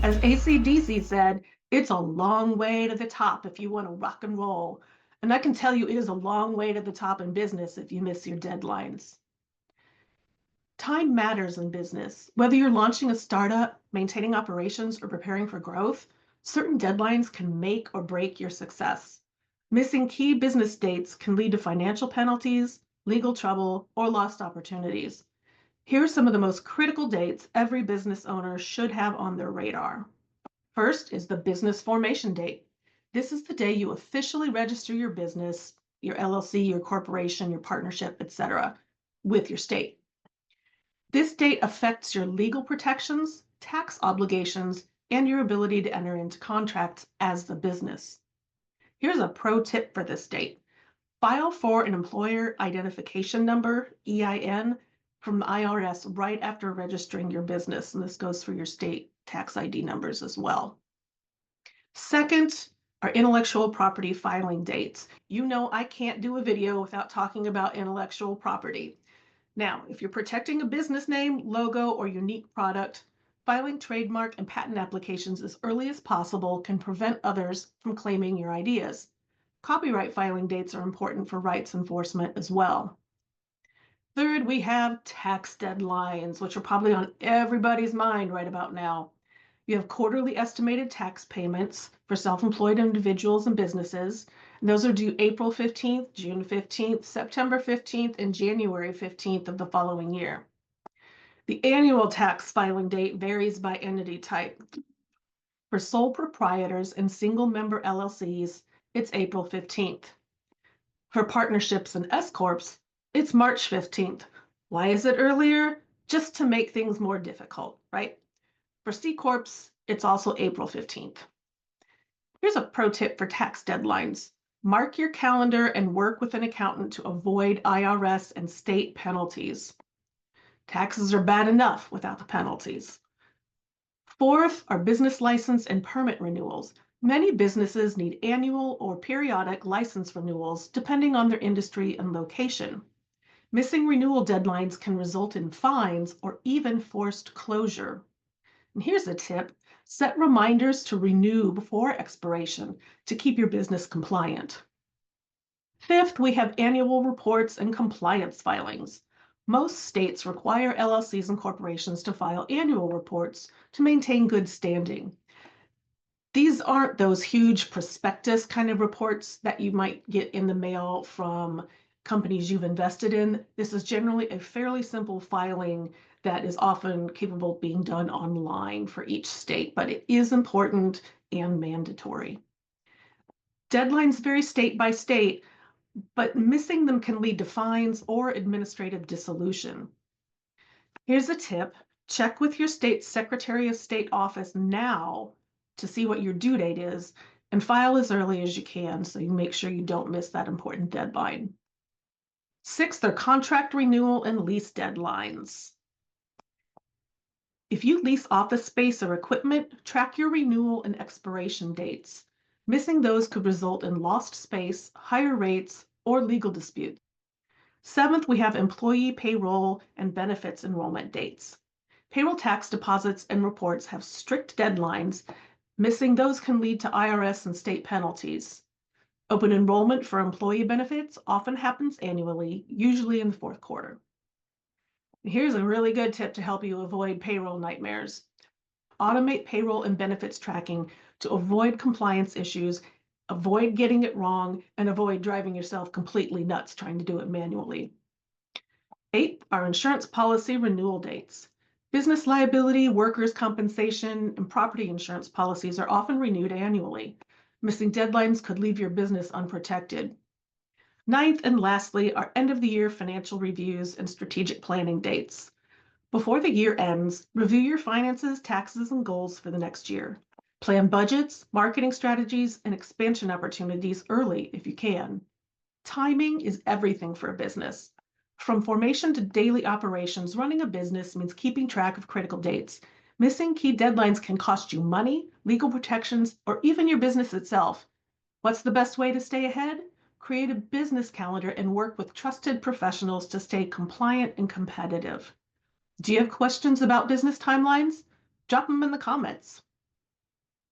As AC/DC said, it's a long way to the top if you want to rock and roll. And I can tell you it is a long way to the top in business if you miss your deadlines. Time matters in business. Whether you're launching a startup, maintaining operations, or preparing for growth, certain deadlines can make or break your success. Missing key business dates can lead to financial penalties, legal trouble, or lost opportunities. Here are some of the most critical dates every business owner should have on their radar. First is the business formation date. This is the day you officially register your business, your LLC, your corporation, your partnership, etc., with your state. This date affects your legal protections, tax obligations, and your ability to enter into contracts as the business. Here's a pro tip for this date. File for an employer identification number, EIN, from the IRS right after registering your business, and this goes for your state tax ID numbers as well. Second, are intellectual property filing dates. You know I can't do a video without talking about intellectual property. Now, if you're protecting a business name, logo, or unique product, filing trademark and patent applications as early as possible can prevent others from claiming your ideas. Copyright filing dates are important for rights enforcement as well. Third, we have tax deadlines, which are probably on everybody's mind right about now. You have quarterly estimated tax payments for self-employed individuals and businesses. And those are due April 15th, June 15th, September 15th, and January 15th of the following year. The annual tax filing date varies by entity type. For sole proprietors and single-member LLCs, it's April 15th. For partnerships and S-corps, it's March 15th. Why is it earlier? Just to make things more difficult, right? For C-corps, it's also April 15th. Here's a pro tip for tax deadlines. Mark your calendar and work with an accountant to avoid IRS and state penalties. Taxes are bad enough without the penalties. Fourth are business license and permit renewals. Many businesses need annual or periodic license renewals depending on their industry and location. Missing renewal deadlines can result in fines or even forced closure. And here's a tip. Set reminders to renew before expiration to keep your business compliant. Fifth, we have annual reports and compliance filings. Most states require LLCs and corporations to file annual reports to maintain good standing. These aren't those huge prospectus kind of reports that you might get in the mail from companies you've invested in. This is generally a fairly simple filing that is often capable of being done online for each state, but it is important and mandatory. Deadlines vary state by state, but missing them can lead to fines or administrative dissolution. Here's a tip. Check with your state's Secretary of State office now to see what your due date is and file as early as you can so you make sure you don't miss that important deadline. Sixth are contract renewal and lease deadlines. If you lease office space or equipment, track your renewal and expiration dates. Missing those could result in lost space, higher rates, or legal disputes. Seventh, we have employee payroll and benefits enrollment dates. Payroll tax deposits and reports have strict deadlines. Missing those can lead to IRS and state penalties. Open enrollment for employee benefits often happens annually, usually in the fourth quarter. Here's a really good tip to help you avoid payroll nightmares. Automate payroll and benefits tracking to avoid compliance issues, avoid getting it wrong, and avoid driving yourself completely nuts trying to do it manually. 8 are insurance policy renewal dates. Business liability, workers' compensation, and property insurance policies are often renewed annually. Missing deadlines could leave your business unprotected. 9th and lastly are end-of-the-year financial reviews and strategic planning dates. Before the year ends, review your finances, taxes, and goals for the next year. Plan budgets, marketing strategies, and expansion opportunities early if you can. Timing is everything for a business. From formation to daily operations, running a business means keeping track of critical dates. Missing key deadlines can cost you money, legal protections, or even your business itself. What's the best way to stay ahead? Create a business calendar and work with trusted professionals to stay compliant and competitive. Do you have questions about business timelines? Drop them in the comments.